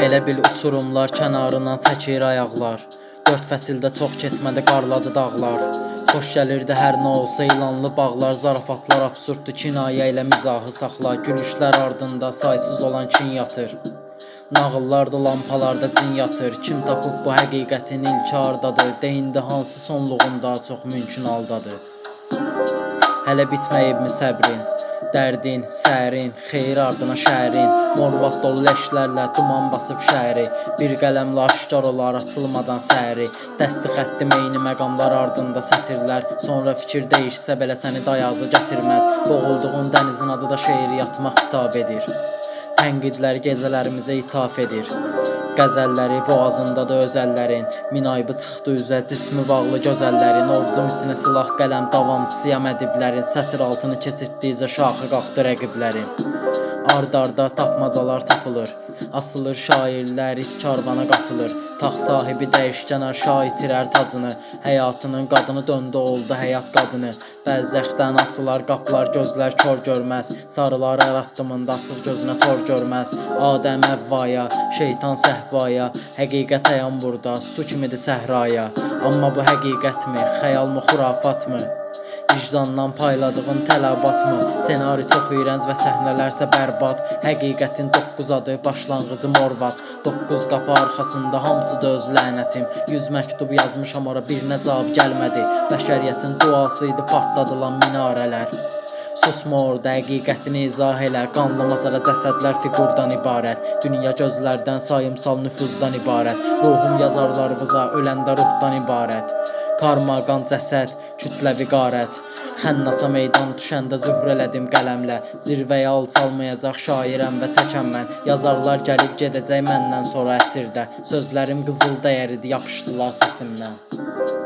Elə bil uçurumlar kənarından çəkir ayaqlar. Dörd fəsildə çox keçmədi qarladı dağlar. Xoş gəlirdi hər nə olsa ilanlı bağlar. Zarafatlar absurddur, kinayə ilə mizahı saxla. Gülüşlər ardında saysız olan kin yatır. Nağıllarda, lampalarda cin yatır. Kim tapıb bu həqiqətin ilki hardadır? Deyindi hansı sonluğunda çox mümkün haldadır. Hələ bitməyibmi səbrin? Dərdin, sərin, xeyir ardına şəhərin. Morvat dolu leşlərlə duman basıb şəhəri. Bir qələmlə aşkar olar açılmadan səhəri. Dəsti xətti meyni məqamlar ardında sətirlər. Sonra fikir değişsə belə səni dayazı gətirməz. Boğulduğun dənizin adı da şeiriyyatıma xitab edir. Tənqidlər gecələrimizə ithaf edir. Qəzəlləri boğazında da özəllərin. Minaybı çıxdı üzə, cismi bağlı gözəllərin. Ovcum isinə silah qələm davamçısıyam ədiblərin. Sətir altını keçirtdikcə şaxı qalxdı rəqiblərin. Ard-arda tapmacalar tapılır. Asılır şairlər, it karvana qatılır. Taxt sahibi dəyişkənar şah itirər tacını. Həyatının qadını döndü oldu həyat qadını. Bərzəxdən açılar qapılar, gözlər kör görməz. Sarılar hər addımında açıq gözünə tor görməz. Adəm Həvvaya, şeytan səhvaya. Həqiqət əyan burada, su kimidir səhraya. Amma bu həqiqətmi, xəyalmı, xurafatmı? Vicdandan payladığın tələbatmı? Senari çox iyrənc və səhnələrsə bərbad. Həqiqətin 9 adı, başlanğıcı morvat. 9 qapı arxasında hamısı da öz lənətim. 100 məktub yazmışam ora, birinə cavab gəlmədi. Bəşəriyyətin duası idi partladılan minarələr. Susma orada, həqiqətini izah elə. Qanlı masada cəsədlər fiqurdan ibarət. Dünya gözlərdən, sayımsal nüfuzdan ibarət. Ruhum yazarlarımıza, öləndə ruhdan ibarət. Karma, qan, cəsəd, kütləvi qarət. Xənnasa meydan düşəndə zühr elədim qələmlə. Zirvəyə alçalmayacaq şairəm və təkəm mən. Yazarlar gəlib gedəcək məndən sonra əsirdə. Sözlərim qızıl dəyəridir, yapışdılar səsimdən.